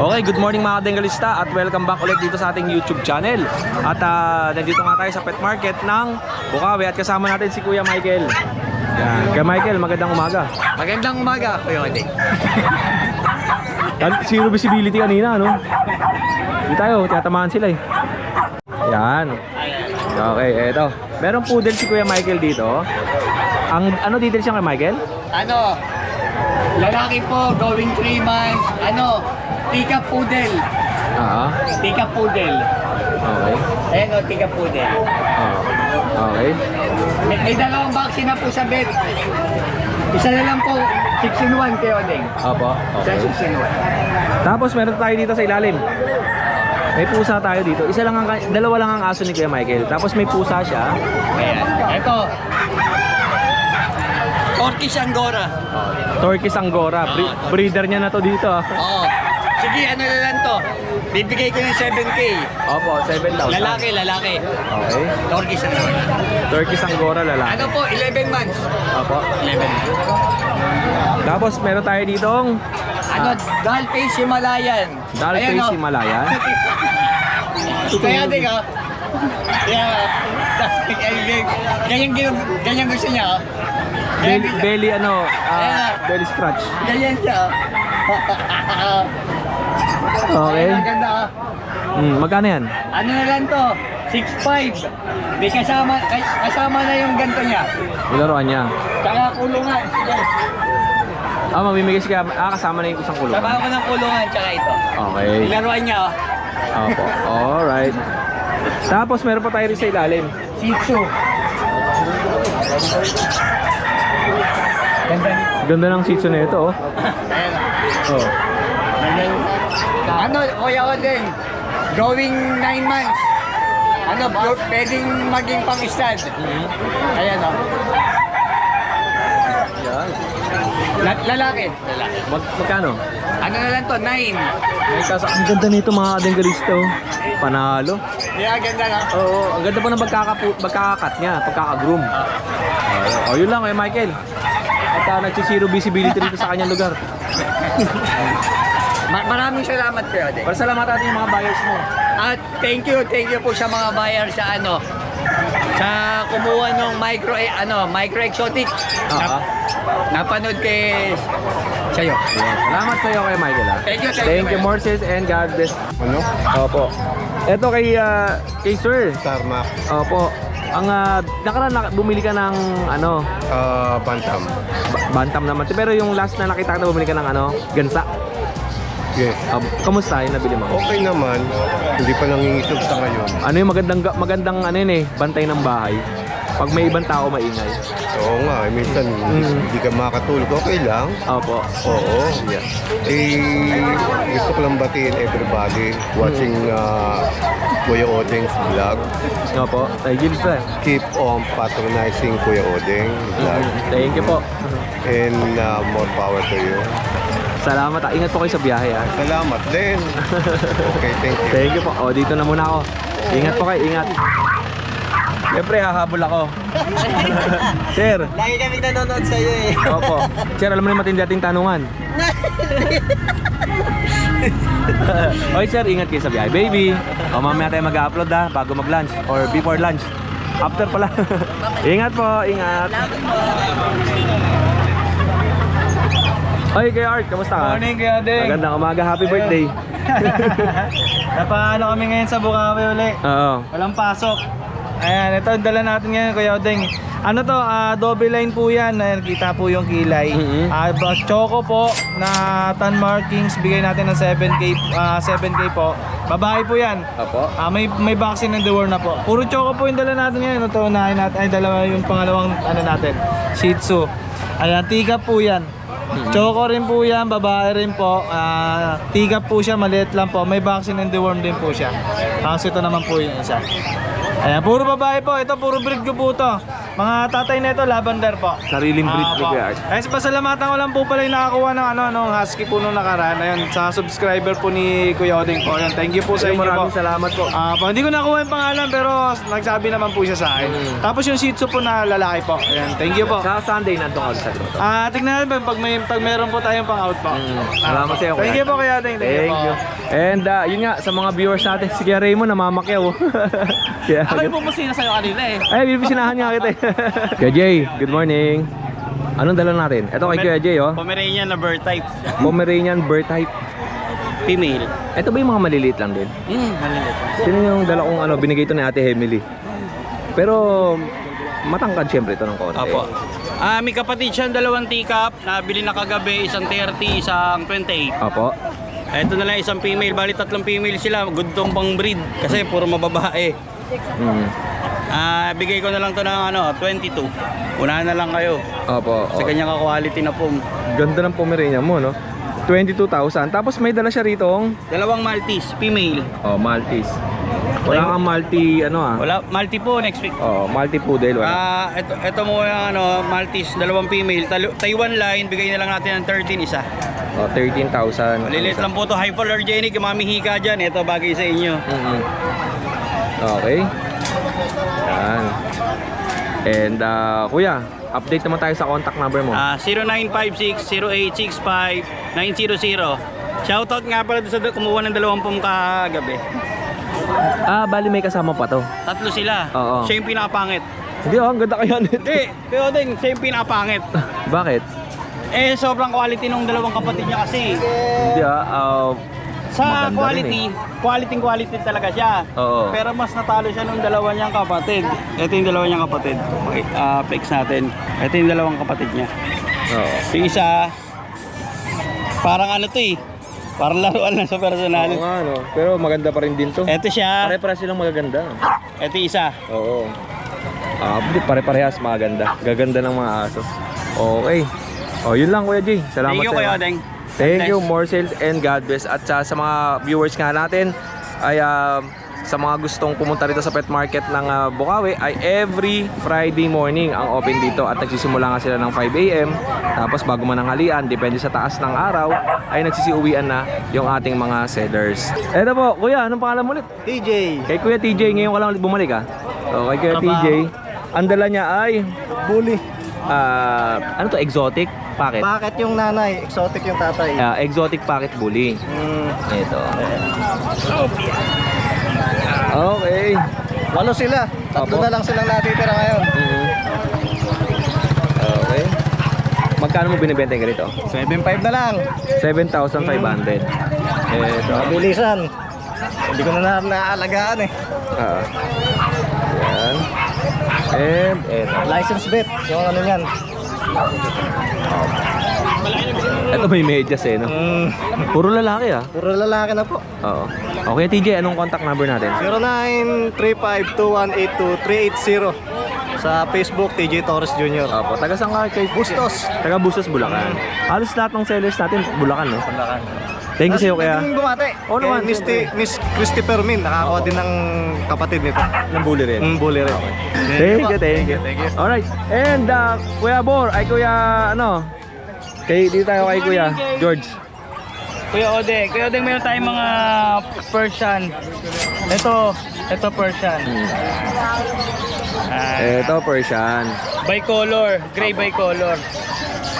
Okay, good morning mga Dengalista at welcome back ulit dito sa ating YouTube channel. At nandito nga tayo sa pet market ng Bukawi at kasama natin si Kuya Michael. Yan. Kuya Michael, magandang umaga. Magandang umaga, Kuya Ode. Zero visibility kanina, no? Hindi tayo, tinatamaan sila eh. Yan. Okay, eto. Merong poodle si Kuya Michael dito. Ano details siya kay Michael? Ano, lalaki po, going 3 months. Ano, tika poodle. Tika poodle. Okay. Ayan o, tika poodle. Okay. May dalawang vaccine na po sa bed. Isa na lang po, 6 in 1, Kuya Ode. Opo. Isa Okay. 6 in 1. Tapos meron tayo dito sa ilalim. May pusa tayo dito. Dalawa lang ang aso ni Kuya Michael. Tapos may pusa siya. Ayan, ito. Turkish Angora. Turkish Angora. Breeder niya na to dito. Oo. Sige, ano na lang to. Bibigay ko ng 7K. Opo, 7,000. Lalaki. Okay. Turkish Angora. Turkish Angora lalaki. Ano po, 11 months. Opo. 11 months. Tapos meron tayo ditong Ano, doll face Himalayan. Doll Ayan, face oh. Himalayan. Kaya din ka. Ganyan gusto niya. Oh. Belly ano, Ayan. belly scratch. Ganyan siya. Okay. Ayan, ganda. Magkano yan? Ano na lang to? 6'5". May kasama na yung ganto niya. Ilaruan niya. Saka kulungan. Mamimigay siya. Kasama na yung isang kulungan. Sama ko ng kulungan, tsaka ito. Okay. Ilaruan niya, oh. Opo. Alright. Tapos meron pa tayo rin sa ilalim. Shih Tzu. Ganda nito. Ganda ng Shih Tzu na ito, oh. Ayan. Oh. Ano, Kuya Odeng? Going 9 months. Ano, pwedeng maging pang-stud. Ayan, oh. Yan. Lalaki. Magkano? Ano na lang to, 9. Ang ganda nito mga Dengalista, oh. Panalo. Yeah, ganda na. Oo, ang ganda po ng pagkakakat niya, pagkakagroom. Yun lang kay Michael. At nagsisiro visibility dito sa kanyang lugar. Maraming salamat, Kuya Odeng. Salamat natin yung mga buyers mo. At thank you po sa mga buyer sa sa kumuha ng micro exotic. Napanood kay sa'yo. Salamat sa iyo kay Michael, ha. Thank you, Thank you, Morses, and God bless. Ano? Opo. Ito kay Sir. Tarmac. Opo. Ang nakaraan bumili ka ng Bantam. bantam naman. Pero yung last na nakita ko bumili ka ng gansa. Yes. Kamusta yung nabili mo? Okay naman. Hindi pa nangingisog sa ngayon. Ano yung magandang bantay ng bahay. Pag may ibang tao maingay. Oo nga, minsan hindi ka makatulog. Okay lang. Opo. Oo. Gusto ko lang batiin everybody watching Kuya Odeng's vlog. Opo. Thank you, Keep on patronizing Kuya Odeng vlog. Thank you po. And more power to you. Salamat. Ingat po kayo sa biyahe, ha. Salamat din. Okay, thank you. Thank you po. Dito na muna ako. Ingat po kayo, ingat. Siyempre, hahabol ako. Sir. Lagi kami nanonood sa'yo eh. Opo. Sir, alam mo na yung matindi ating tanungan. Okay, sir, ingat kayo sa biyahe. Baby, mamaya tayo mag-upload, ha, bago mag-lunch or before lunch. After pala. Ingat po, ingat. Oy, Kuya Art, kamusta? Morning, Kuya Odeng. Magandang umaga, happy birthday. Napaano kami ngayon sa Bukawi uli. Oo. Walang pasok. Ayan, ito dala natin ngayon, Kuya Odeng. Ano to, double line po yan. Ayan, kita po yung kilay. Choco po na tan markings, bigay natin ng 7K po. Babae po yan. Opo. May vaccine and deworm na po. Puro choco po yung dala natin ngayon. Ito, unahin natin. Ay, dalawa yung pangalawang natin. Shih Tzu. Ayan, tika po yan. Choco rin po yan, babae rin po. Tigap po siya, maliit lang po. May vaccine and deworm din po siya. Tapos ito naman po yung isa. Ayan, puro babae po. Ito, puro breed ko po to. Mga tatay nito lavender po. Sariling breed ni po. Kuya Art. Ay, pasalamatan ko lang po pala yung nakakuha ng nung husky po nung nakaraan. Ayun, sa subscriber po ni Kuya Odeng po. Ayun, thank you po sa inyo po. Maraming salamat po. Hindi ko nakuha yung pangalan pero nagsabi naman po siya sa akin. Tapos yung Shih Tzu po na lalaki po. Ayun, thank you po. Sa Sunday nandun ako sa luto. Tignan natin pag meron po tayong pang-out po. Salamat sa iyo, Kuya Thank you po Kuya Odeng. Thank you. And yun nga, sa mga viewers natin, si Kuya Raymond namamakyaw. Kaya, Ako yung pumusina sa'yo kanina eh. ay, bibisinahan nga kita eh. Kuya Jay, good morning. Anong dala natin? Ito kay Kuya Jay, oh. Pomeranian na bird type. Pomeranian bird type. Female. Ito ba yung mga maliliit lang din? Malilit. Sino yung dala kong binigay ito ni Ate Emily? Pero matangkad syempre ito ng konti. Opo. May kapatid siya, 2 teacup. Nabili na kagabi, isang 30, isang 28. Opo. Ito na lang isang female. Bali 3 female sila. Good tong pang breed. Kasi puro mababae. Mm. Bigay ko na lang to ng 22. Unahan na lang kayo. Opo. Sa kanyang quality na po. Ganda ng Pomeranian mo, no? 22,000. Tapos may dala siya rito. 2 Maltese, female. Maltese. Wala kang multi, Wala, Maltese po next week. multi poodle. Wala. Ito mo yung Maltese, 2 female. Taiwan line, bigay na lang natin ng 13 isa. 13,000. Malilit lang po to, hypoallergenic, yung mamihika dyan. Ito bagay sa inyo. Okay. Yan. And kuya, update naman tayo sa contact number mo. 0956-0865-900. Shoutout nga pala doon sa kumuha ng 20 kagabi. Bali may kasama pa to. 3 sila. Oo. Siya yung pinakapangit. Hindi, ang ganda kaya nito. Hindi, pero din, siya yung pinakapangit. Bakit? Sobrang quality nung 2 kapatid niya kasi. Hindi Sa maganda quality talaga siya. Oo. Pero mas natalo siya nung 2 niyang kapatid. Ito yung 2 niyang kapatid. Okay, fix natin. Ito yung 2 kapatid niya. Oo. Yung isa, parang parang laruan lang sa personal. Oo nga, no? Pero maganda pa rin din to. Ito siya. Pare-pare silang magaganda. Ito yung isa. Oo. Pare-parehas maganda. Gaganda ng mga aso. Okay. Yun lang Kuya Jay. Salamat Thank you, sa'yo. Kuya Odeng. Thank you, more sales and God bless. At sa mga viewers nga natin ay sa mga gustong pumunta rito sa pet market ng Bukawi ay every Friday morning ang open dito at nagsisimula nga sila ng 5 AM. Tapos bago mananghalian, depende sa taas ng araw, ay nagsisiuwian na yung ating mga sellers. Eto po, Kuya, anong pangalan mo ulit? TJ. Kay Kuya TJ, ngayon ka lang ulit bumalik kay Kuya TJ, ang dala niya ay Bully. ano to, exotic packet? Bakit yung nanay? Exotic yung tatay. Exotic packet bully. Ito. Okay. 8 sila. 3 Opo. na lang silang natitira ngayon. Okay. Magkano mo binibenta yung ganito? 7.5 na lang. 7,500. Ito. Mabilisan. Hindi ko na naaalagaan eh. Yan. And ito. License bet. Yung ano yan. Ito may medyas no? Puro lalaki Puro lalaki na po. Oo. Okay TJ, anong contact number natin? 0935-2182-380. Sa Facebook, TJ Torres Jr. Opo, taga saan ka kay Bustos. Taga Bustos, Bulacan. Halos lahat ng sellers natin Bulacan, no? Bulacan. Thank you sa'yo kaya. Pwede bumate. Oo naman, Miss Christy Permin. Nakakuha din ng kapatid nito. Ng bully rin. Bully rin. Thank you. Alright. And Kuya Bor, ay Kuya dito tayo kay Kuya George. Kuya Odeng, meron tayong mga Persian. Ito Persian. Ito Persian. Bicolor, gray bicolor.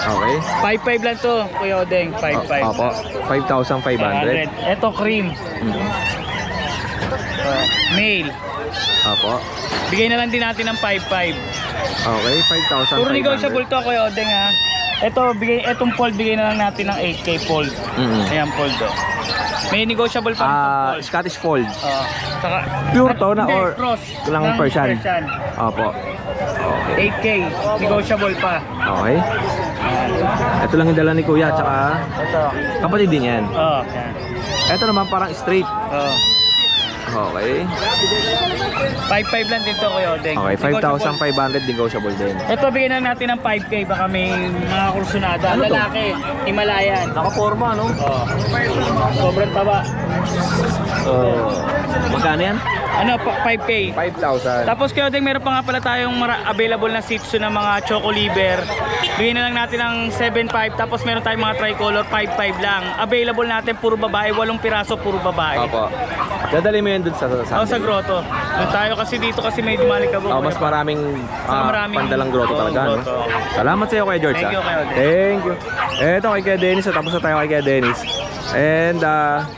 Okay. 5.5 lang to, Kuya Odeng, 5.5. Opo. 5,500. Ito cream. Male. Opo. Bigay na lang din natin ng 5.5. Okay, 5,500. Puro negotiable to, Kuya Odeng ha. Itong fold bigay na lang natin ng 8K fold. Ayan fold to. May negotiable pa itong fold. Scottish Fold. Saka, Pure to na hindi, or cross lang ng Persian? Opo. Okay. 8K, negotiable pa. Okay. Ito lang yung dala ni Kuya, tsaka Ito. kapatid din yan. Yan. Ito naman parang straight. Okay. 5.5 lang dito, Kuya Odeng. Okay, Negotiable. 5,500 negotiable din. Ito, bigyan na natin ng 5K. Baka may mga kursunada. Ano to? Lalaki, Himalayan. Nakaporma, no? Sobrang taba. Oh. Magkano yan? Ano, 5K. 5,000. Tapos kayo din, meron pa nga pala tayong available na Shih Tzu na mga Choco Liver. Bigyan na lang natin ng 7.5. Tapos meron tayong mga tricolor, 5.5 lang. Available natin, puro babae. 8 piraso, puro babae. Opo. Dadali mo yan dun sa Sa grotto. Doon tayo kasi dito kasi may dumalikabok. Mas maraming, maraming pandalang grotto talaga. No? grotto. Salamat sa iyo, Kuya George. Thank you, Kuya George. Thank you. Eto kay Kuya Dennis. Tapos na tayo kay Kuya Dennis. And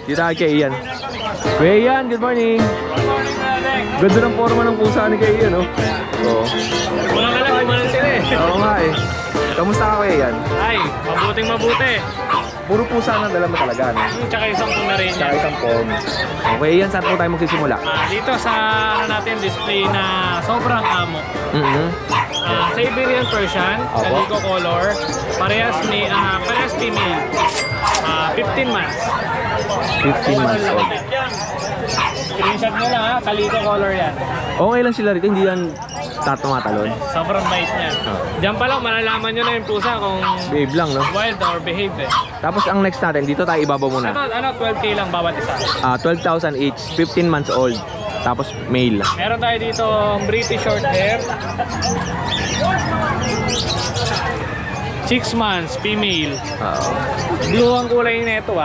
dito tayo kay Ian. Kuya Ian, good morning. Ganda ng forma ng pusa ni Kuya Ian, no? Oo. Wala ka lang, umanan sila eh. Oo nga eh. Kamusta ka, Kuya Ian? Ay, mabuting-mabuti. Puro pusa na dala mo talaga, no? Tsaka isang Pomeranian. Tsaka isang form. Okay, Ian, saan po tayo magsisimula? Dito sa natin display na sobrang amo. Siberian Persian, Opo. Calico color, parehas female. 15 months. 15 months old. Screenshot nyo lang ha, Calico color yan. Okay lang sila rito, hindi yan tumatalon. Sobrang bait niya. Diyan pa lang malalaman nyo na yung pusa kung Babe lang, no? wild or behave eh. Tapos ang next natin, dito tayo ibaba muna. 12K lang bawat isa. 12,000 each, 15 months old. Tapos male. Meron tayo dito British short hair. 6 months, female. Blue ang kulay nito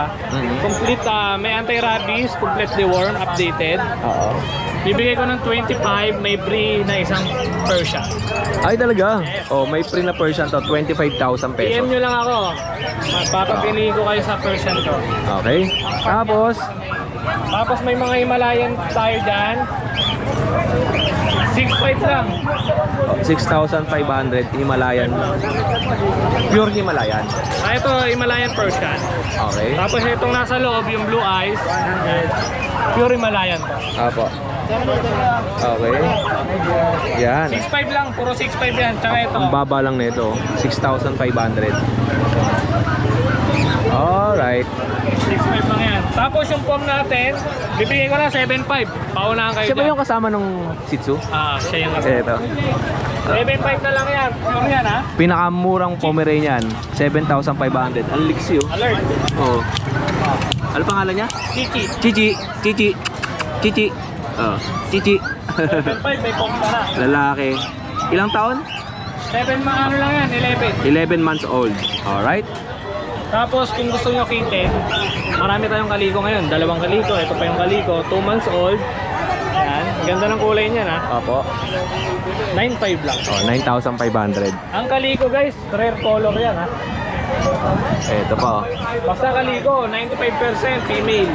Complete, may anti-rabies, complete deworm, updated. Bibigay ko ng 25, may free na isang Persian. Ay talaga? Oh, may free na Persian to, 25,000 PM pesos. nyo lang ako. Magpapapili ko kayo sa Persian ko. Okay. Tapos May mga Himalayan tayo dyan. 6.5 lang. 6,500 Himalayan. Pure Himalayan. Ito, Himalayan Persian. Okay. Tapos itong nasa loob, yung blue eyes. Pure Himalayan to. Apo. Okay. Yan. 6.5 lang, puro 6.5 yan. Tsaka ito. Ang baba lang nito, 6,500. Alright. 6.5 lang yan. Tapos yung pom natin, bibigay ko na 7.5. Paunahan kayo Siya ba dyan. yung kasama nung Shih Tzu? Siya yung Ito. 7.5 na lang yan. Pure yan ha. Pinakamurang Pomeranian, 7,500. Ang liksi oh. Alert. Oo. Ano pangalan niya? Chichi. Chichi. Oh, Chichi. 7.5 may pom ka na. Lalaki. Ilang taon? 7 ano lang yan, 11. 11 months old. Alright. Tapos kung gusto nyo kitin, marami tayong kaliko ngayon. 2 kaliko, ito pa yung kaliko, 2 months old. Ayan, ganda ng kulay niyan ha. Opo. 9.5 lang. Oh, 9,500. Ang kaliko guys, rare color yan ha. Ito pa. Basta kaliko, 95% female.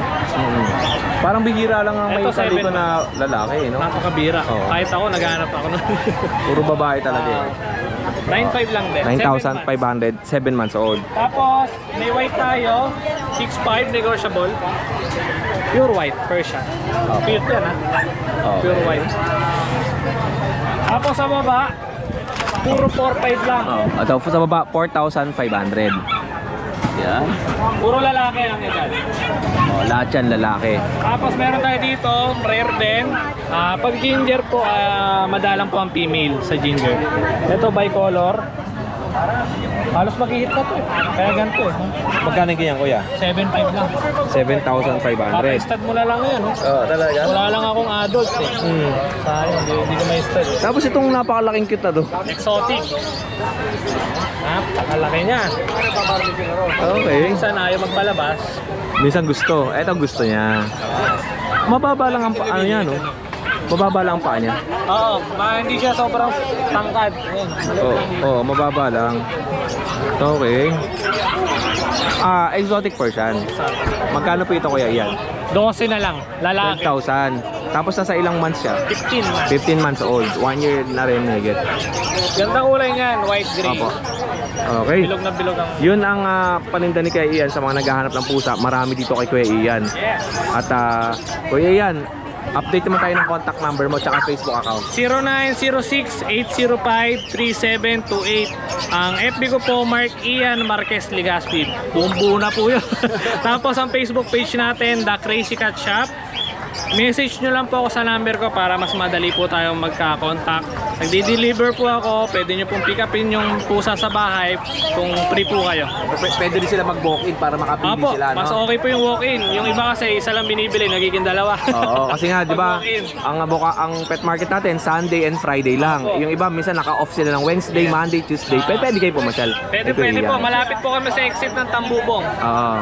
Parang bihira lang ang may Ito, kaliko 7 na lalaki, no? Napakabira. Oo. Kahit ako, naghahanap ako nun. Puro babae talaga eh. 9.5 lang din. 9,500, 7 months old. Tapos, may white tayo, 6.5 negotiable. Pure white, Persian. Cute yan ha. Pure white. Tapos sa baba, puro 4.5 lang. At sa baba, 4,500. Yan. Puro lalaki lang yan. Oh, lahat yan lalaki. Tapos meron tayo dito, rare din. Pag ginger po, madalang po ang female sa ginger. Ito bicolor. Halos mag-hit na to eh. Kaya ganito eh. Magkano ganyan, kuya? 7.5 lang. 7,500. Papa-stud mo na lang yan. Oo, talaga? Wala lang akong adult eh. Sayang, hindi ko ma-stud eh. Tapos itong napakalaking cute na to. Exotic. Napakalaki niya. Okay. Minsan ayaw magpalabas. Minsan gusto. Eto gusto niya. Mababa lang ang ano niya, no? Mababa lang ang paa niya. Oo, hindi siya sobrang tangkad. Ayan, Oo, mababa lang. Okay. Exotic Persian. Magkano po ito, kuya, Ian? 12 na lang, lalaki. 12,000. Tapos nasa ilang months siya? 15 na. 15 months old. 1 year na rin higit. Ganda kulay niyan, white gray. Opo. Okay. Bilog na bilog ang... Yun ang paninda ni Kuya Ian sa mga naghahanap ng pusa. Marami dito kay Kuya Ian. Yes. At Kuya Ian, update naman tayo ng contact number mo tsaka Facebook account. 0906-805-3728. Ang FB ko po, Mark Ian Marquez Legaspi. Buo na po yun. Tapos ang Facebook page natin, The Crazy Cat Shop. message nyo lang po ako sa number ko para mas madali po tayong magka-contact. Nagdi-deliver po ako, pwede nyo pong pick upin yung pusa sa bahay kung free po kayo. Pwede rin sila mag-walk-in para makapili Apo, sila, no? mas okay po yung walk-in. Yung iba kasi isa lang binibili, nagiging dalawa. Oo, kasi nga, di ba, Pag walk-in. ang pet market natin, Sunday and Friday lang. Opo. Yung iba, minsan naka-off sila ng Wednesday, Monday, Tuesday. Pwede kayo pumasyal. Pwede Kay Kuya po, Ian. malapit po kami sa exit ng Tambubong. Oo.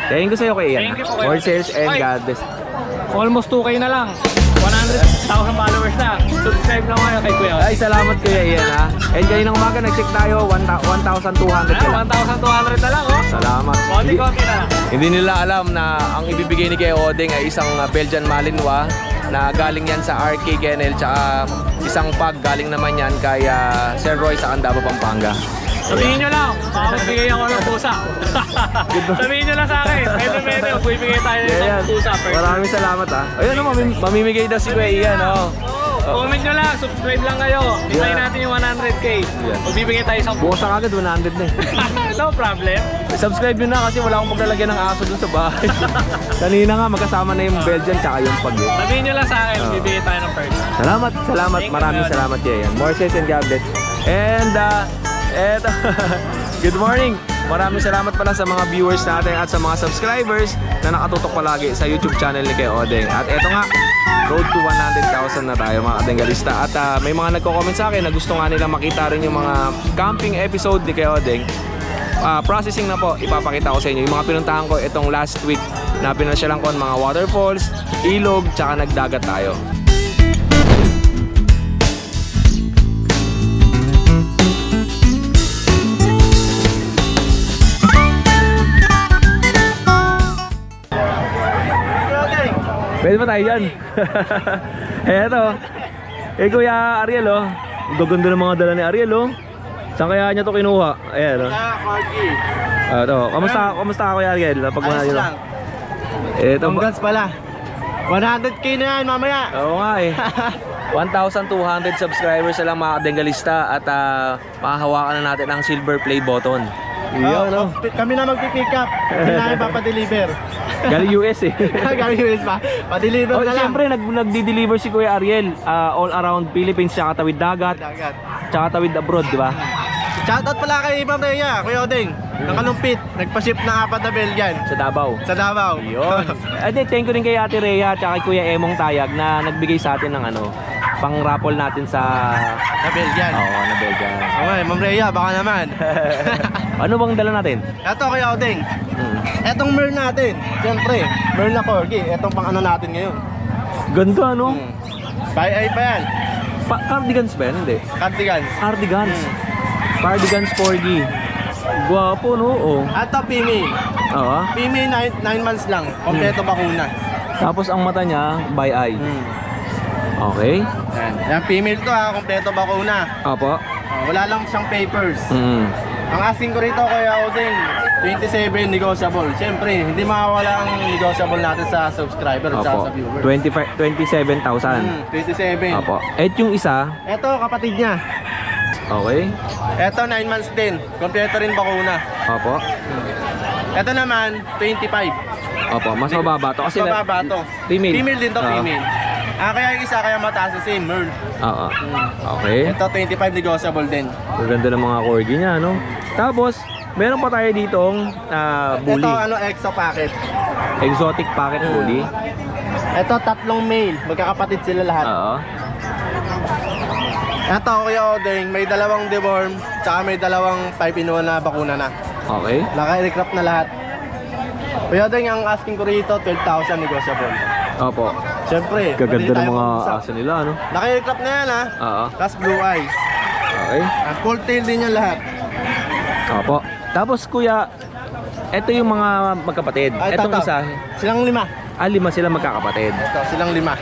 Thank you sa'yo, Kuya Ian. Thank you po, Kuya. More sales and Ay. God bless. Almost 2K na lang. 100,000 followers na. Subscribe lang kayo kay Kuya. Ay, salamat Kuya Ian, ha. And kaninang umaga, nag-check tayo, 1,200 ka lang. 1,200 na lang, oh. Salamat. Konti-konti na lang. Hindi nila alam na ang ibibigay ni Kuya Odeng ay isang Belgian Malinois na galing yan sa RK Kennel, tsaka isang pag galing naman yan kay Sir Roy sa Candaba, Pampanga. Sabihin nyo lang, baka magbigay ako ng pusa. Sabihin nyo lang sa akin, pwede, magbibigay tayo ng Ayan. isang pusa. Maraming salamat, ha. Ayun, mamimigay daw si Kuya Ian, oh. Comment nyo lang, subscribe lang kayo. Hintayin natin yung 100K. Yeah. Magbibigay tayo isang Bukas pusa. na agad, 100 na eh. No problem. Subscribe nyo na kasi wala akong paglalagyan ng aso dun sa bahay. Kanina nga, magkasama na yung Belgian tsaka yung pag. Sabihin nyo lang sa akin, bibigay tayo ng person. Salamat. Thank you, Maraming Kuya. salamat Kuya Ian. More sales and God bless. And, eto, good morning. Maraming salamat pala sa mga viewers natin at sa mga subscribers na nakatutok palagi sa YouTube channel ni Kuya Odeng. At eto nga, road to 100,000 na tayo mga kadengalista. At may mga nagko-comment sa akin na gusto nga nila makita rin yung mga camping episode ni Kuya Odeng. Processing na po, ipapakita ko sa inyo. Yung mga pinuntahan ko itong last week na pinasyalan ko mga waterfalls, ilog, tsaka nagdagat tayo. Pwede ba tayo dyan? Eto. Kuya Ariel, oh. Gaganda ng mga dala ni Ariel, oh. Saan kaya niya to kinuha? Ayan, oh. Ito. Kamusta ka, Kuya Ariel? Ayos lang. Eto. Congrats pala. 100K na yan mamaya. Oo nga eh. 1,200 subscribers na lang mga kadengalista at makahawakan na natin ang silver play button. Iyon, no? Kami na magpipick up. Hindi namin papadeliver. Galing US eh. Galing US pa. Pa-deliver Oh, na lang. siyempre, nagdi-deliver si Kuya Ariel all around Philippines, tsaka tawid dagat, Dagat. tsaka tawid abroad, di ba? Shoutout pala kay Ma'am Rhea, Kuya Odeng. Nakalumpit. Nagpa-ship ng 4 na Belgian. Sa Davao. Sa Davao. Yun. Thank you rin kay Ate Rhea at kay Kuya Emong Tayag na nagbigay sa atin ng pang raffle natin sa Na Belgian. na Belgian. Okay, Ma'am Rhea, baka naman. Ano bang dala natin? Ito Kuya Odeng. Etong Merl natin. Siyempre, Merl na Corgi. Etong pang ano natin ngayon. Ganda, no? By eye pa yan. Cardigans ba yan? Hindi. Cardigans. Cardigans. Cardigans Corgi. Gwapo, no? Oh. Ito female. Oo. Female 9 months lang. Kompleto bakuna. Tapos ang mata niya, by eye. Okay. Yan. Yan female to ha. Kompleto bakuna. Apo. Wala lang siyang papers. Ang asking ko rito Kuya Odeng, 27 negotiable. Siyempre, hindi mawawala ang negotiable natin sa subscriber at Apo. sa viewer. 27,000. 27. Apo. Et yung isa, Ito kapatid niya. okay. Ito 9 months din. Kompleto rin bakuna. Apo. Ito naman 25. Opo, mas mababa to kasi Mababa to. Female. Female din to, Oo. female. Kaya yung isa kaya mataas na same, Merl. Oo. Okay. Ito 25 negotiable din. Maganda ng mga corgi niya, no? Tapos, meron pa tayo ditong bully. Ito exo packet. Exotic packet bully. Ito tatlong male, magkakapatid sila lahat. Oo. Ito Kuya Odeng, may dalawang deworm, tsaka may dalawang 5-in-1 na bakuna na. Okay. Naka-recrop na lahat. Kuya Odeng, ang asking ko rito 12,000 negotiable. Opo. Siyempre, Gaganda pwede ng tayo mga mag-usap. aso nila, no? Naka-recrop na yan ha. Oo. Tapos blue eyes. Okay. Full tail din yung lahat. Opo. Tapos, kuya, ito yung mga magkapatid. Ay, Etong tato. isa, Silang 5. 5 sila magkakapatid. Ito, silang 5.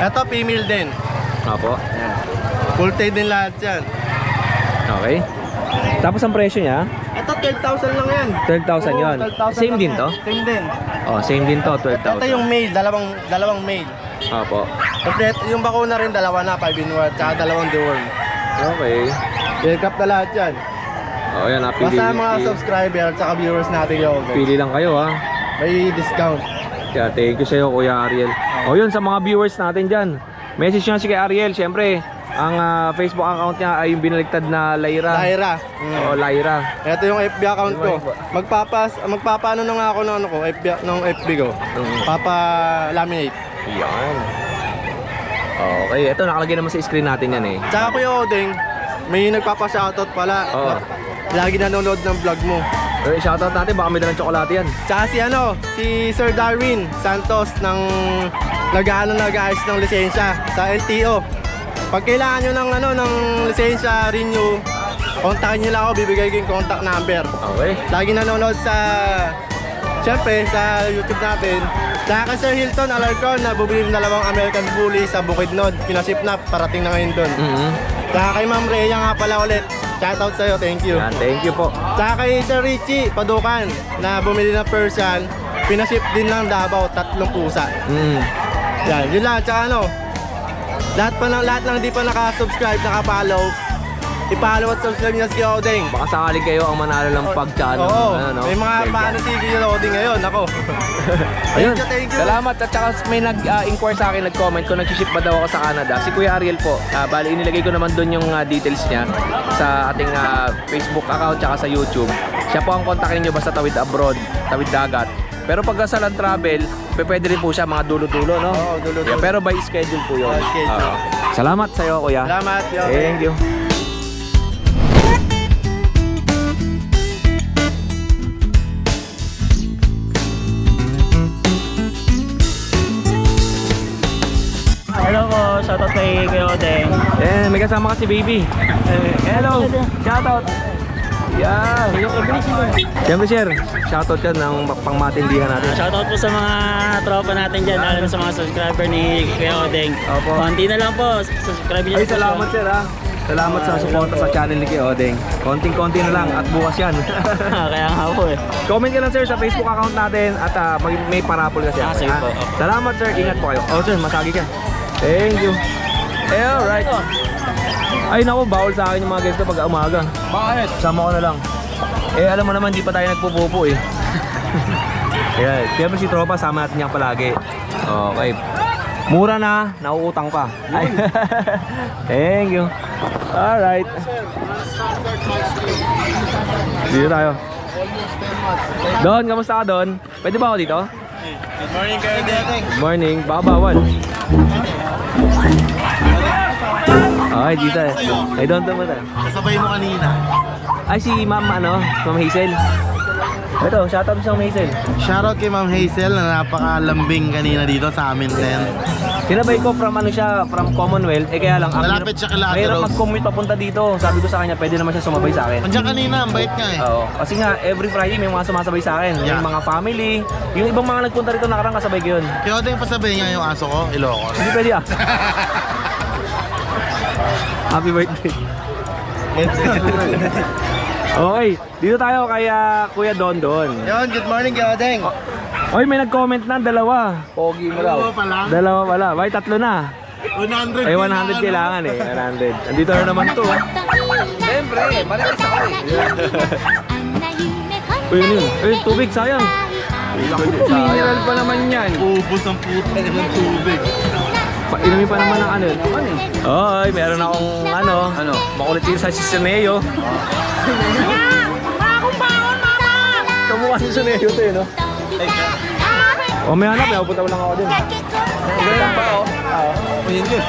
Ito female din. Opo. Full tail din lahat yan. Okay. Tapos ang presyo niya, Ito 12,000 lang yan. 12,000 Oo, yun. 12,000 Same lang din yan. to? Same din. Oh, same din to, Ito 12,000. yung male, dalawang male. Opo. Complete, yung bakuna rin, dalawa na, 5-in-1, tsaka dalawang deworm. Okay. Welcome na lahat yan. Oh, yan, Basta mga subscriber at saka viewers natin yun. pili lang kayo, ha. May discount. Yeah, thank you sa'yo, Kuya Ariel. O yun, sa mga viewers natin dyan, message nyo na si Kuya Ariel. Siyempre, ang Facebook account niya ay yung binaligtad na Lyra. Lyra. O, Lyra. Ito yung FB account ko. Magpapaano na nga ako ng FB ko. Papa-laminate. Yan. Okay, ito nakalagay naman sa screen natin yan eh. Tsaka Kuya Odeng, may nagpapa-shoutout pala. Oo. Lagi nanonood ng vlog mo. Shoutout natin, baka may dalang tsokolate yan. Tsaka si Sir Darwin Santos ng nag-aayos ng lisensya sa LTO. Pag kailangan nyo ng lisensya renew, kontakin nyo lang ako, bibigay ko yung contact number. Okay. Lagi nanonood siyempre sa YouTube natin. Tsaka kay Sir Hilton Alarcon na bubili ng 2 American Bully sa Bukidnon. Pinaship na, parating na ngayon doon. Tsaka kay Ma'am Rhea nga pala ulit. Shoutout sa'yo, thank you. Yan, thank you po. Tsaka kay Sir Richie Padukan na bumili ng Persian, pinaship din ng Davao, 3 pusa. Yan, yun lang. Tsaka lahat ng di pa naka-subscribe, naka-follow, i-follow at subscribe niya si Odeng. Baka sakali kayo ang manalo ng pagkano. Oo, Ano, no? may mga paano si Odeng ngayon, ako. Ayun, Thank you. salamat. At saka may nag-inquire sa akin, nag-comment kung nag-ship ba daw ako sa Canada. Si Kuya Ariel po, bali inilagay ko naman doon yung details niya sa ating Facebook account tsaka sa YouTube. Siya po ang kontakin nyo basta tawid abroad, tawid dagat. Pero pag sa land travel, pwede rin po siya mga dulo-dulo, no? Oo, dulo-dulo. Yeah, pero by schedule po yun. By schedule. Salamat sa'yo, Kuya. Salamat, yo. Thank you. Hello po, shoutout kay Odeng. May kasama ka si Baby. Hello, shoutout. Yan. Siyempre, sir, shoutout ka ng pangmatindihan natin. Shoutout po sa mga tropa natin dyan, lalo na sa mga subscriber ni Kuya Odeng. Opo. Konti na lang po, subscribe niyo Ay, po siya. salamat, sir, ha. Salamat sa suporta sa channel ni Kuya Odeng. Konting-konti na lang at bukas yan. Kaya nga po eh. Comment ka lang, sir, sa Facebook account natin at may parapol kasi. Sige po. Salamat, sir. Ingat po kayo. Oh, sir, masagi ka. Thank you. Alright. Ay, naku, bawal sa akin yung mga ganito pag umaga. Bakit? Sama ko na lang. Alam mo naman, di pa tayo nagpupupo eh. Kaya, siyempre si Tropa, sama natin niya palagi. Okay. Mura na, nauutang pa. Ay. Thank you. Alright. Dito tayo. Don, kamusta ka, Don? Pwede ba ako dito? Good morning, Kuya Odeng. Good morning. Baka bawal. Okay, dito eh. Ay, Don, tumata. Kasabay mo kanina. Ay, si Ma'am, Ma'am Hazel. Ito, shoutout sa Ma'am Hazel. Shoutout kay Ma'am Hazel na napakalambing kanina dito sa amin din. Sinabay ko from from Commonwealth, kaya lang Malapit siya kay Ate mahirap Rose. mag-commute papunta dito. Sabi ko sa kanya, pwede naman siya sumabay sa akin. Andiyan kanina, ang bait nga eh. Oo, kasi nga every Friday may mga sumasabay sa akin. Yeah. Yung mga family, yung ibang mga nagpunta rito nakarang kasabay ko yun. Kaya Odeng pasabay niya yung aso ko, Ilocos. Hindi pwede ah. Happy birthday. Okay, dito tayo kay Kuya Don Don. Yon, good morning, Kuya Odeng. Oy, may nag-comment na, 2. Pogi mo daw. Dalawa pa lang? 2 pala. Bay, 3 na. 100. Ay, 100 kailangan eh. 100. Andito na naman to. Siyempre, malakas ako eh. Uy, yun. Uy, tubig, sayang. Mineral pa naman yan. Ubus ang puta ng tubig. Inumin pa naman ng ano. Oy, meron akong makulit dito sa Sisaneo. Kamukha si Sisaneo to eh, no? O, may hanap, pupunta ko lang ako din. Ganyan ba oh? Yun yun.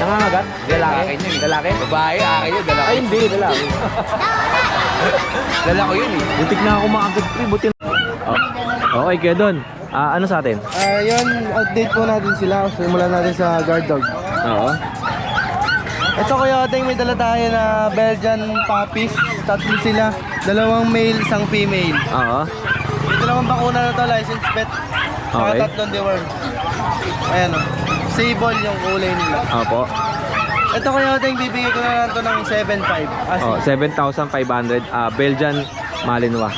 Nangangagat? Lalaki? Lalaki? Babae, akin yun. Dala Ay, hindi, lalaki. Dala ko yun eh. Butik na ako makagat, pre. Buti na. Okay, kaya doon. Ano sa atin? Yun, update po natin sila. Simulan natin sa guard dog. Oo. Ito Kuya Odeng, may dala tayo na Belgian puppies. 3 sila. 2 male, 1 female. Oo. May 2 bakuna na to, licensed pet. Okay. Saka 3 deworm. Ayan o. Sable yung kulay nila. Opo. Ito Kuya Odeng, bibigay ko na lang to ng 7.5. Oh, 7,500. Belgian Malinois.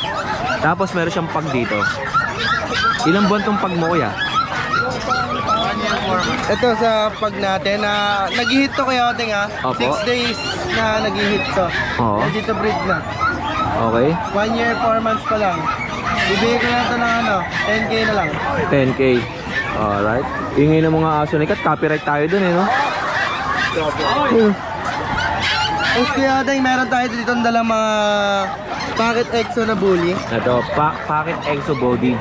Tapos meron siyang pag dito. Ilang buwan tong pag mo, kuya? Ito sa pag natin, nag-hit to Kuya Odeng ha. Opo. 6 days na nag-hit to. Oo. Ready to breed na. Okay. 1 year, 4 months pa lang. Bibigay ko lang ito ng 10K na lang. 10K. Alright. Ingay ng mga aso ni Kat. Copyright tayo dun eh, no? Tapos kaya dahil meron tayo dito ang dalang mga Pocket EXO na bully. Ito, Pocket Exo Body.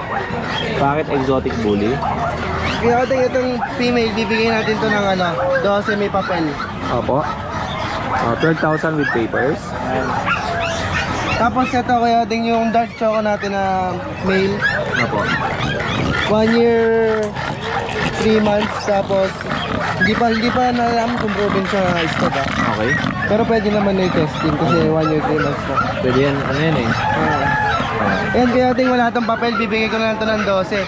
Pocket Exotic Bully. Kaya dahil itong female, bibigay natin to ng 12 may papel. Opo. 12,000 with papers. Tapos ito kaya din yung dark choco natin na male. Opo. 1 year, 3 months. Tapos hindi pa alam kung proven siya stock ah. Okay. Pero pwede naman na i-testing kasi 1 year, 3 months na. Pwede yan. Ano yan eh? Ayan, kaya din wala itong papel, bibigay ko na lang ito ng 12.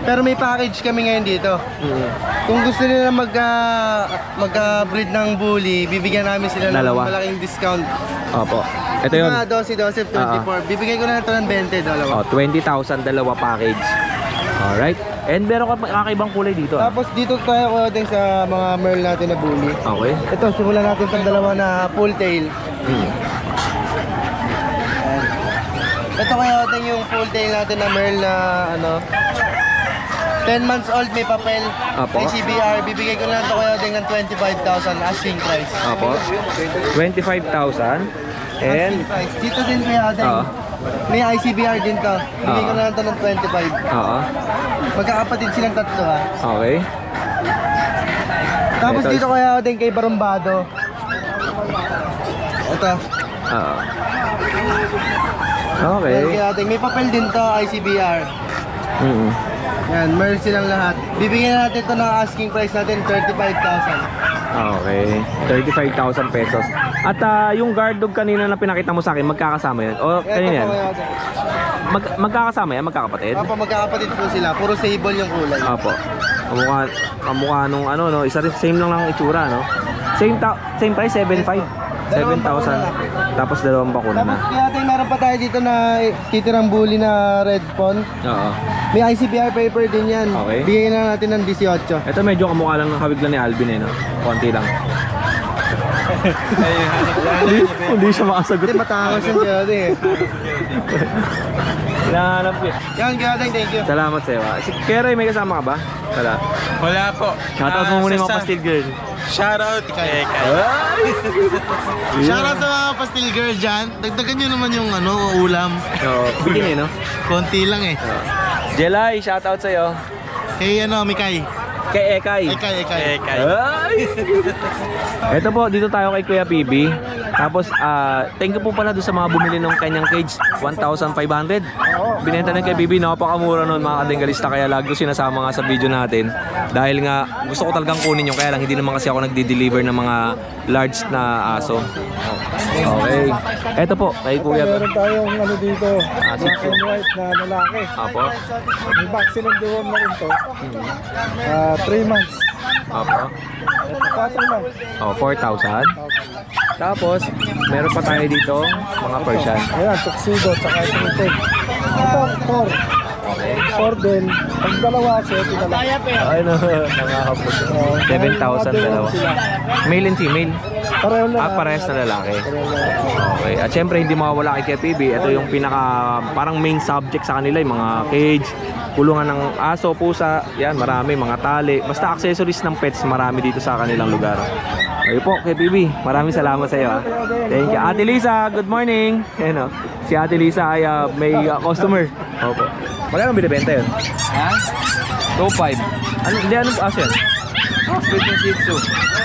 Pero may package kami ngayon dito. Kung gusto nila magka-breed ng bully, bibigyan namin sila ng Dalawa. malaking discount. Opo. Ito yun. Mga 12, 24. Bibigay ko na ito ng 20, dalawa. 20,000 dalawa package. Alright. And meron ka kakaibang kulay dito. Tapos dito tayo kuya din sa mga merl natin na bully. Okay. Ito, simulan natin itong dalawa na full tail. Ito kaya din yung full tail natin na merl na 10 months old, may papel, Apo. may CBR. Bibigay ko na lang ito kaya din ng 25,000 asking price. Opo. 25,000. And Asking price. Dito din kaya din. May ICBR din to. Bibigay ko na lang ito ng 25. Magkakapatid silang tatlo ha. Okay. Tapos Ito. dito kaya din kay Barumbado. Ito. Okay. Kaya din. May papel din to, ICBR. Yan, merge silang lahat. Bibigyan natin ito ng asking price natin, 35,000. Okay. 35,000 pesos. At yung guard dog kanina na pinakita mo sa akin, magkakasama yan? O kanina yan? Magkakasama yan? Magkakapatid? Opo, magkakapatid po sila. Puro sable yung kulay. Opo. Kamukha nung no? Isa rin, same lang ang itsura, no? Same price, 7,500. 7,000. Tapos dalawang bakuna na. Tapos kaya tayo meron pa tayo dito na titirang bully na red pawn. Oo. May ICBR paper din yan. Okay. Bigyan na natin ng 18. Ito medyo kamukha lang ng kabigla ni Alvin eh, no? Konti lang. Hindi siya makasagot. Hindi, matakas yung kaya din. Hinahanap yun. Yan, kaya din, thank you. Salamat sa'yo. Si Keray, may kasama ka ba? Wala. Wala po. Shoutout mo muna yung mga pastil girl. Shoutout kay Shoutout sa mga pastil girl dyan. Dagdagan nyo naman yung ulam. Oo. Bikin eh, no? Konti lang eh. Jelay, shoutout sa'yo. Kay Mikay. Kay Ekay. Ekay. Ay! Ito po, dito tayo kay Kuya PB. Tapos, thank you po pala doon sa mga bumili ng kanyang cage. 1,500. Binenta na kay PB. Napakamura nun mga kadenggalista. Kaya lagi ko sinasama nga sa video natin. Dahil nga, gusto ko talagang kunin yung. Kaya lang, hindi naman kasi ako nagdi-deliver ng mga large na aso. Okay. Ito po, kay Kuya. Meron tayong dito, Shih black Tzu. and white na lalaki. Apo. May vaccine and deworm na rin to. 3 months. Apo. Ito, 4 lang. 4,000. Tapos, meron pa tayo dito, mga Persian. Ayan, tuxedo, tsaka itong itik. Ito, 4 din. Pag dalawa, 7 na lang. Ay no, nakakapos. 7,000 dalawa. Male and female. Pareho na. Parehas na lalaki. Okay. At syempre, hindi mawawala kay PB. Ito yung pinaka, parang main subject sa kanila, yung mga cage, kulungan ng aso, pusa, yan, marami, mga tali. Basta accessories ng pets, marami dito sa kanilang lugar. Okay po, kay PB, maraming salamat sa iyo. Thank you. Ate Lisa, good morning. Ayan, si Ate Lisa ay may customer. Opo. Magkano binibenta yun? Ha? 2.5. Ano, hindi, anong aso yan? Split ng Shih Tzu.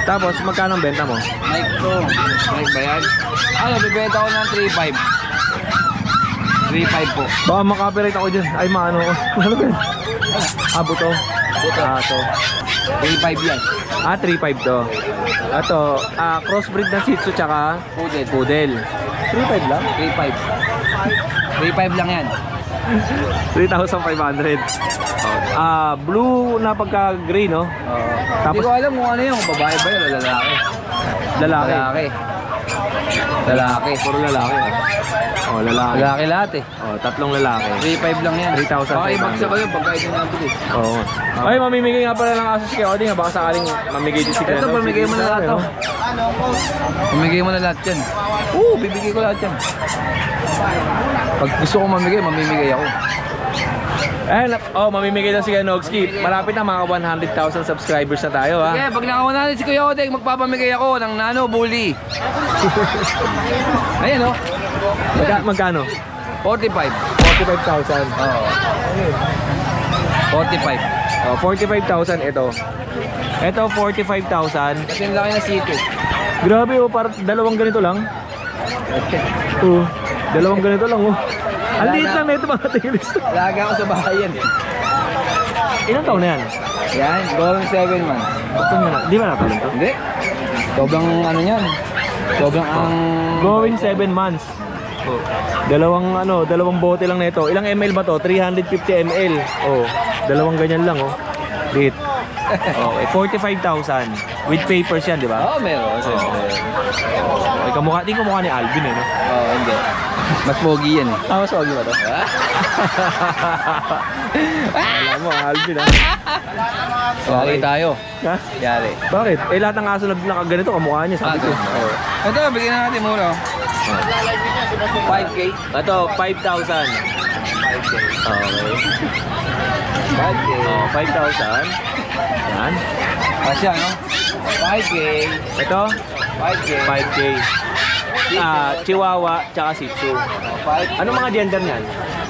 Tapos, magkano ang benta mo? Mike to. Mike ba yan? Ano, bibenta ko ng 3.5. 3.5 po. Baka makapirate ako dyan. Ay, maano ko. Ano ba yan? Buto. Aso. 3.5 yan. 3.5 to. Ito, crossbreed ng Shih Tzu tsaka Poodle. Poodle. 3.5 lang? 3.5. 3.5 lang yan. 3,500. Blue na pagka-gray, no? Hindi Tapos, ko alam kung ano yung babae ba yun o lalaki. lalaki. Lalaki. Puro lalaki. Lalaki. Lalaki lahat eh. Tatlong lalaki. 3.5 lang yan. 3,500. Baka ibagsa ko yun pagka ito natin eh. Oo. Ay, mamimigay nga pala ng asos kay Oding. Baka sakaling mamigay din si Kuya. Ito, pamigay mo na lahat to. Mamigay mo na lahat yan. Oo, bibigay ko lahat yan. Pag gusto ko mamigay, mamimigay ako. Ayan, mamimigay na si Ganogski. Malapit na, mga 100,000 subscribers na tayo, ha? Okay, pag nakakuha natin si Kuya Odeng, magpapamigay ako ng Nano Bully. Ayan o. Magkano? 45. 45,000. Oo. 45. Oh, 45,000 ito. Ito 45,000. Kasi yung laki na sito. Grabe oh, parang dalawang ganito lang. Oh, dalawang ganito lang oh. Ang liit lang na ito mga tigris. Laga ako sa bahay yan. Ilang taon na yan? Yan, going 7 man. Di ba natalon to? Hindi. Sobrang ano yan. Sobrang ang... Going 7 months. Oh. Dalawang bote lang na ito. Ilang ml ba to? 350 ml. Oh, dalawang ganyan lang oh. Liit. Okay, 45,000 with papers yan, di ba? Oo, meron. Okay, kamukha, di kamukha ni Alvin eh, no? Oo, hindi. Mas pogi yan eh. Mas wagi ba to? Alam mo, Alvin ah. Yari tayo. Ha? Yari. Bakit? Eh, lahat ng aso nakaganito, kamukha niya, sabi ko. Oh. Ito, bigyan na natin muna. 5K. Ito, 5,000. 5K. Okay. 5K. Oh, 5,000. Yan. Kasi ano? 5K. Ito, 5K. 5K. Chihuahua, tsaka Shih Tzu. 5. Ano mga gender niyan?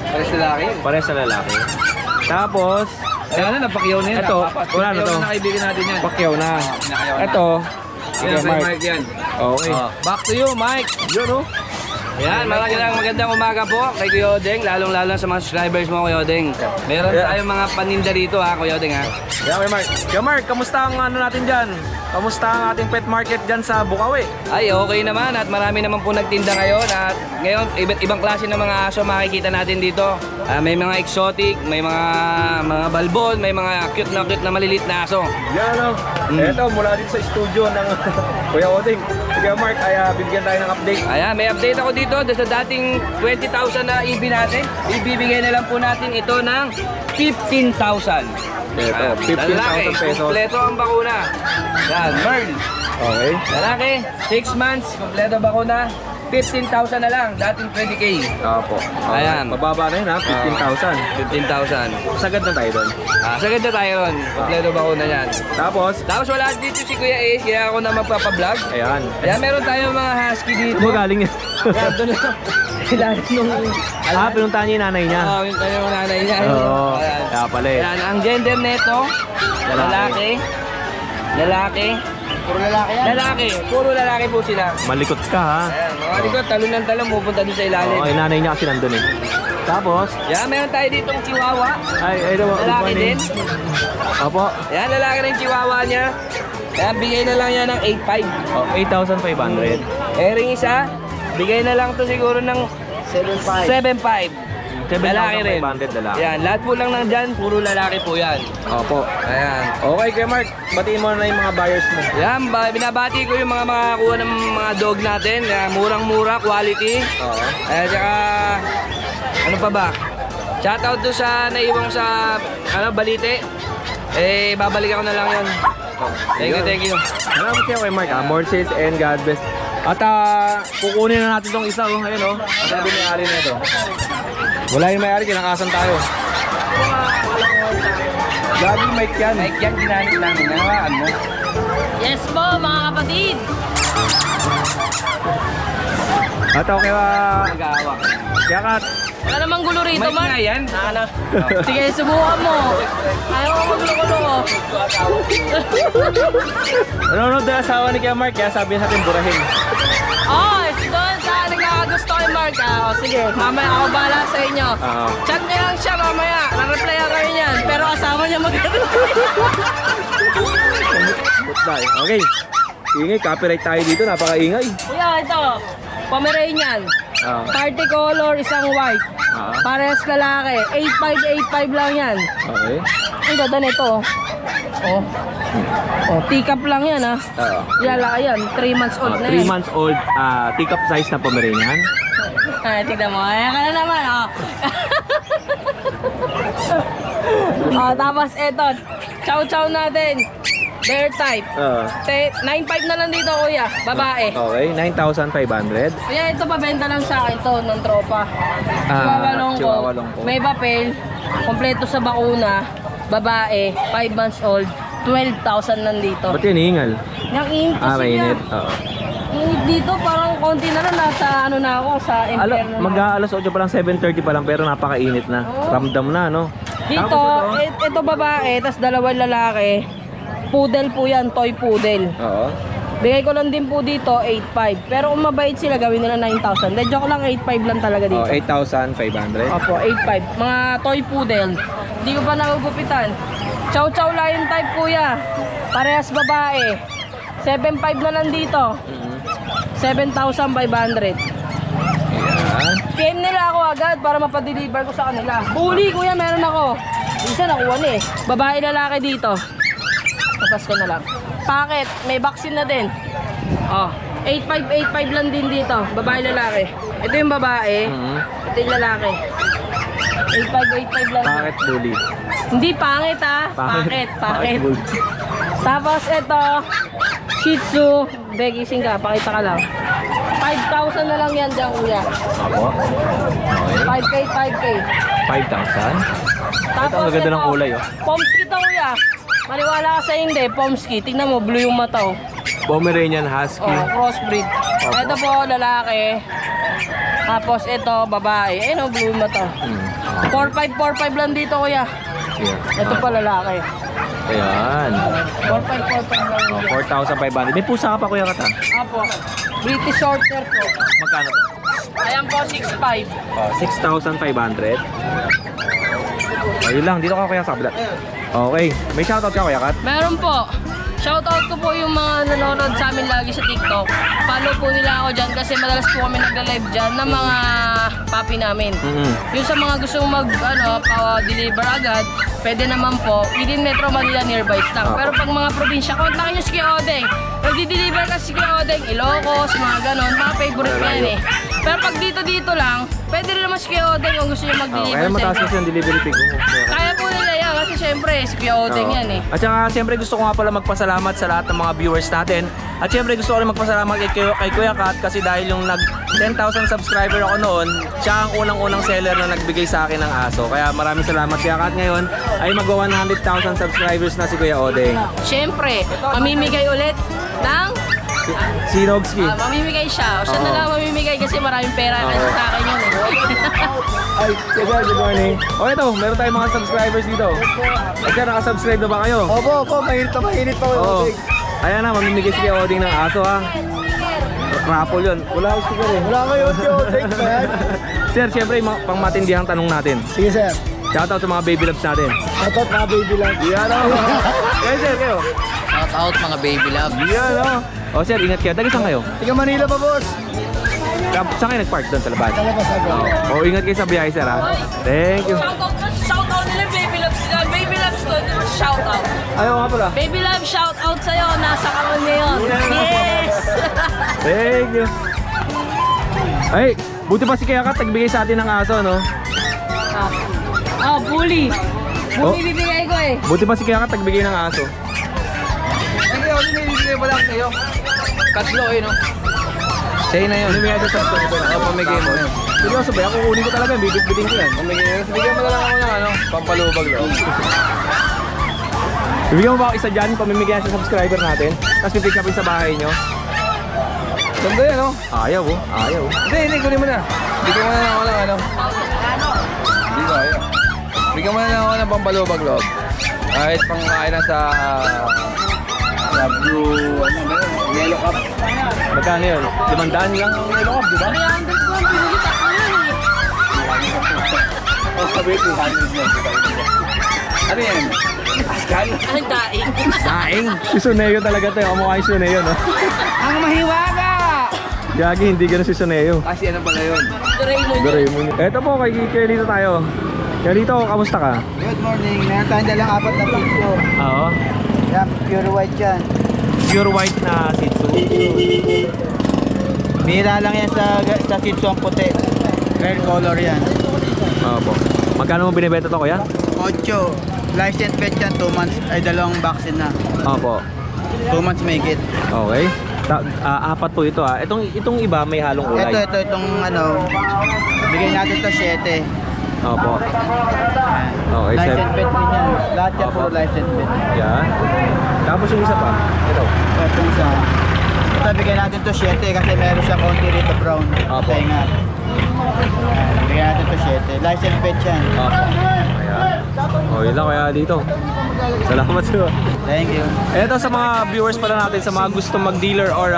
Pares na laki. Pares na lalaki. Tapos, Ay, ano, napakyaw na yan. Ito, wala na to. Napakyaw na kaibigan natin yan. Pacquiao na. Pinakyaw na. Ito, Yan, okay, Sir Mark. Mike yan. Okay. Back to you, Mike. Yun oh. Yan, magandang umaga po kay Kuya Odeng, lalong-lalo sa mga subscribers mo, Kuya Odeng. Meron tayong mga paninda dito ha, Kuya Odeng ha. Yeah, okay, Mark. Yeah, Mark, kamusta ang ano natin dyan? Kamusta ang ating pet market dyan sa Bukawi? Ay, okay naman at marami naman po nagtinda ngayon at ngayon iba't ibang klase ng mga aso makikita natin dito. May mga exotic, may mga balbon, may mga cute na malilit na aso. Yan ano. Ito, mula dito sa studio ng Kuya Odeng. Sige, Mark, ay bibigyan tayo ng update. Ayan, may update ako dito sa dating 20,000 na EB natin. Ibibigay na lang po natin ito ng 15,000. Ito, 15,000 pesos. Kompleto ang bakuna. Yan, Merl. Okay. Lalaki, 6 months, kompleto bakuna. 15,000 na lang, dating 20K. Opo. Ayan. Mababa na yun ha, 15,000. 15,000. Sagad na tayo doon. Sagad na tayo ron. Kompleto bakuna yan. Tapos, Wala dito si Kuya Ace, kaya ako na magpapablog. ayan. Ayan, meron tayong mga husky dito. Ito galing yan. Ayan, doon lang. Ilalim nung... Pinuntahan niya yung nanay niya. Yung kanyang nanay niya. Oo. Ayan. Kaya pala eh. Ayan, ang gender nito, lalaki. Puro lalaki yan. Lalaki. Puro lalaki po sila. Malikot ka ha. Ayan, mga likod, talon ng talon, pupunta doon sa ilalim. Oo, yung nanay niya kasi nandun eh. Tapos, Yan, meron tayo ditong chihuahua. ito. Lalaki din. Opo. Yan, lalaki ng chihuahua niya. Yan, bigay na lang yan ng 8.5. Oh, 8,500. Ring isa, bigay na lang to siguro ng 7.5. Lalaki rin. 7,500 lalaki. Yan, lahat po lang nandyan, puro lalaki po yan. Opo. Ayan. Okay, Kuya Mark. Batiin mo na yung mga buyers mo. Yan, binabati ko yung mga makakuha ng mga dog natin. Murang-mura, quality. Oo. Tsaka, ano pa ba? Shoutout doon sa naiwang sa Balite. Babalik ako na lang yan. Thank you. Salamat kayo kay Mark. More sales and God bless. At kukunin na natin tong isa. Ayun oh. Sabi may ari na ito. Wala yung may ari, kinakasan tayo. Lagi mic yan. Mike, yan ginamit namin. Nawaan mo. Yes po, mga kapatid. At okay Nag-aawak. kaya Kat. Wala namang gulo rito, Mike man. nga yan. Sige, subukan mo. Ayaw ko magulo-gulo ko. Nanonood na asawa ni Kuya Mark, kaya sabi natin burahin. Oh, doon sa nagkakagusto kay Mark. Sige, mamaya ako bahala sa inyo. Oo. Chat niya lang siya mamaya. Na-replyan kami niyan. Pero kasama niya mag-reply. Goodbye. Okay. Ingay, copyright tayo dito, napakaingay. Kuya, ito. Pomeranian. Party color, isang white. Pares lalaki. 8.5 lang yan. Okay. Ang ganda nito. Teacup lang yan ha. Oo. Yan, 3 months old na 3 yan. months old, teacup size na Pomeranian. Ay, tignan mo. Ayan ka na naman, tapos eto. Chow-chow natin. Bear type. 9.5 na lang dito, kuya. Babae. Okay, 9,500. Kuya, ito pabenta lang sa akin to ng tropa. Chihuahua Longco. Chihuahua Longco. May papel. kompleto sa bakuna, babae, 5 months old, 12,000 nandito. Ba't yun hihingal? Yung init kasi Mainit. niya. Oo. Init dito, parang konti na lang, nasa ano na ako, sa inferno na. Mag-aalas 8 pa lang, 7:30 pa lang, pero napakainit na. Ramdam na, no? Dito, Tapos ito babae, tas dalawang lalaki. Poodle po yan, toy poodle. Oo. Bigay ko lang din po dito, 8,500. Pero kung mabait sila, gawin nila 9,000. De, joke lang, 8,500 lang talaga dito. Oh, 8,500. Opo, 8,500. Mga toy poodle. Hindi ko pa nagugupitan. Chow Chow Lion type kuya. Parehas babae. 7,500 na lang dito. 7,500. Yan. PM nila ako agad para mapadeliver ko sa kanila. Bully kuya, meron ako. Isa nakuha na eh. Babae lalaki dito. Tapos ko na lang. Packet, may vaccine na din. Oh, 8,585 lang din dito. Babae lalaki. Ito yung babae. Ito yung lalaki. 8,585 lang. Bakit bully? Hindi pangit ah. Packet, packet. bully? Tapos ito, Shih Tzu. Begising ka, pakita ka lang. 5,000 na lang yan dyan kuya. Ako? Okay. 5K. 5,000? Tapos ang ganda ng ito, kulay, oh. Pomsky to kuya. Maniwala ka sa hindi, Pomsky. Tingnan mo, blue yung mata oh. Pomeranian Husky. Oh, crossbreed. Ito po, lalaki. Tapos ito, babae. Ayun oh, blue yung mata. 4,545 lang dito kuya. Yeah. Ito pa lalaki. Ayan. 4,545 lang. Oh, 4,500. May pusa ka pa kuya Kat, ha? Apo. British Shorthair po. Magkano to? Ayan po, 6,500. Oh, 6,500. Ayun lang, dito ka kuya sa kabila. Okay. May shoutout ka kuya Kat? Meron po. Shoutout ko po yung mga nanonood sa amin lagi sa TikTok. Follow po nila ako dyan kasi madalas po kami nagla-live dyan ng mga papi namin. Yung sa mga gustong pa-deliver agad, pwede naman po. Within Metro Manila nearby lang. Pero pag mga probinsya, kontakin nyo si Kuya Odeng. Nagdi-deliver kasi si Kuya Odeng, Ilocos, mga ganon. Mga favorite ko yan eh. Pero pag dito lang, pwede rin naman si Kuya Odeng kung gusto nyo mag-deliver Kaya mataas kasi yung delivery fee ko. Kaya po nila yan kasi syempre si Kuya Odeng yan eh. At saka siyempre gusto ko nga pala magpasalamat sa lahat ng mga viewers natin. At siyempre gusto ko rin magpasalamat kay Kuya Kat kasi dahil yung nag 10,000 subscriber ako noon, siya ang unang-unang seller na nagbigay sa akin ng aso. Kaya maraming salamat Kuya Kat. Ngayon ay magwa 100,000 subscribers na si Kuya Odeng. Syempre, mamimigay ulit ng Si Nogski. mamimigay siya. O siya na lang mamimigay kasi maraming pera kasi sa akin yun eh. Ay, sir, good morning. O ito, meron tayong mga subscribers dito. At sir, nakasubscribe na ba kayo? Opo, mainit pa Oo. Ayan na, mamimigay si Kuya Odeng ng aso ha. Raffle yun. Wala ako sticker eh. Wala kayo, thanks man. Sir, syempre, pang matindihang tanong natin. Sige sir. Shoutout sa mga baby loves natin. Shoutout mga baby lang. Yan o. Kayo sir, kayo. Shout out mga baby love. Yan o. O sir, ingat kayo. Taga saan kayo? Tiga Manila pa boss. Saan kayo nag-park doon sa labas? Sa labas ako. O, ingat kayo sa biyahe sir ha. Thank you. Shoutout nila baby loves nila. Baby loves ko, di ba shoutout? Ayaw nga pala. Baby love shoutout sa'yo. Nasa karon ngayon. Yes! Thank you. Ay, buti pa si Kuya Kat nagbigay sa atin ng aso, no? Bully. Oh. Bully bibigay ko eh. Buti pa si Kuya Kat nagbigay ng aso. Tatlo eh no. Sa'yo na yun. Lumiyado sa aso. Pamigay mo. Seryoso ba? Kung kunin ko talaga, bibit-bitin ko yan. Bigyan mo na lang ako ng pampalubag lang. Bibigyan mo ba ako isa dyan, pamimigyan sa subscriber natin? Tapos pipick upin sa bahay nyo? Ganda yan no? Ayaw oh, ayaw. Hindi, kunin mo na. Bigyan mo na lang ako ng Hindi ko ayaw. Bigyan mo na lang ako ng pampalubag loob. Kahit pangkain na sa blue, yellow cup. Magkano yun? 500 lang ang yellow cup, di ba? 300 ko ang binili sa kuya eh. Sabi ko, ano yan? Pascal? Ang daing. Daing! Si Suneo talaga to, kamukha yung Suneo, no? Ang mahiwaga! Gagi, hindi ganun si Suneo. Kasi ano pala yun? Doraemon. Doraemon. Eto po, kay Kelito tayo. Kelito, kamusta ka? Good morning. Meron tayong dalang 4 na piso. Oo. Yan, pure white yan. Pure white na Shih Tzu. Bihira lang yan sa Shih Tzu ang puti. Rare color yan. Opo. Magkano mo binibenta to, kuya? 8. License pet yan, 2 months. Ay, 2 vaccine na. Opo. 2 months make it. Okay. Apat po ito ah. Itong iba may halong kulay. Itong ano, bigay natin to 7. Opo. Okay, License plate rin yan. Lahat yan Opo. puro license plate. Yan. Tapos yung isa pa. Ito. Ito isa. Ito, bigyan natin to 7 kasi meron siyang konti rito brown. Opo. Tenga. Bigyan natin to 7. License plate yan. Opo. Ayan. O, yun lang kaya dito. Salamat sir. Thank you. Ito sa mga viewers pala natin, sa mga gustong mag-dealer or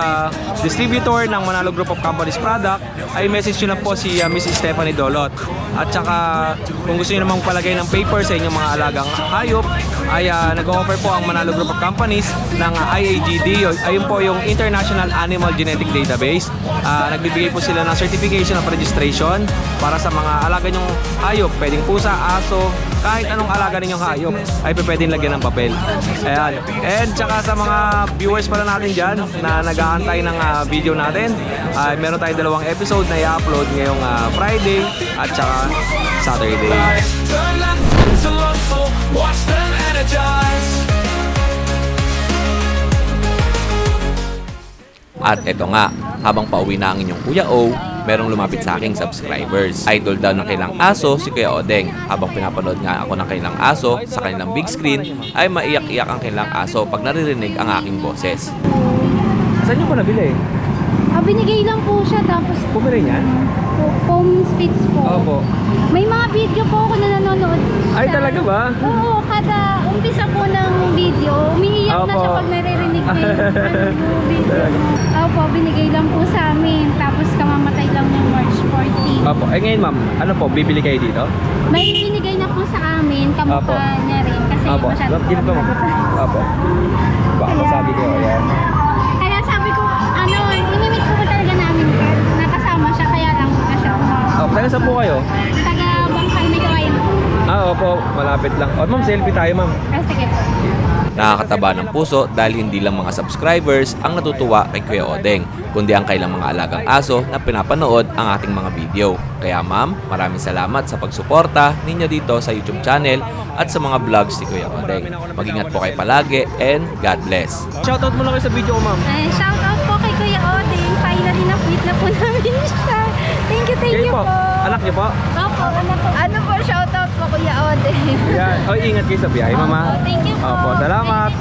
distributor ng Manalo Group of Companies product, ay message nyo lang po si Miss Stephanie Dolot. At saka kung gusto nyo namang palagay ng paper sa inyong mga alagang hayop, ay nag-offer po ang Manalo Group of Companies ng IAGD. Ayun po yung International Animal Genetic Database. Nagbibigay po sila ng certification of registration para sa mga alaga nyong hayop. Pwedeng pusa, aso, kahit anong alaga ninyong hayop ay pwedeng lagyan ng papel. Ayan. And tsaka sa mga viewers pala natin dyan na nag-aantay ng video natin, meron tayong 2 episode na i-upload ngayong Friday at tsaka Saturday. At eto nga, habang pauwi na ang inyong Kuya O, merong lumapit sa aking subscribers. Idol daw ng kailang aso si Kuya Odeng. Habang pinapanood nga ako ng kailang aso sa kanilang big screen, ay maiyak-iyak ang kailang aso pag naririnig ang aking boses. Saan nyo po nabili? Binigay lang po siya tapos Pumili niyan? home speech po. Opo. May mga video po ako na nanonood. Ay, talaga ba? Oo, kada umpisa po ng video, umiiyak na Opo. siya pag naririnig ko yung video. Opo, binigay lang po sa amin. Tapos kamamatay lang ng March 14. Opo. Eh ngayon ma'am, ano po, bibili kayo dito? May binigay na po sa amin, Opo. kamukha niya rin. Kasi Opo. masyado po Dito po ma'am. Opo. Baka masabi ko, ayan. Kaya sabi ko, inimit po talaga namin. Nakasama siya, kaya lang po na siya. Oh, taga saan po kayo? Taga Bangkal, may kawain po. Opo, malapit lang. O ma'am, selfie tayo ma'am. Sige po. Nakakataba ng puso dahil hindi lang mga subscribers ang natutuwa kay Kuya Odeng, kundi ang kailang mga alagang aso na pinapanood ang ating mga video. Kaya ma'am, maraming salamat sa pagsuporta ninyo dito sa YouTube channel at sa mga vlogs ni Kuya Odeng. Mag-ingat po kayo palagi and God bless. Shoutout muna kayo sa video ko ma'am. Shout out po kay Kuya Odeng. Finally na-quit na po namin siya. Thank Kayo you po. po. Anak niyo po? Opo, ano po, shout out po Kuya Odeng. Yan. O, ingat kayo sa biyahe mama. Thank you po. Opo, salamat.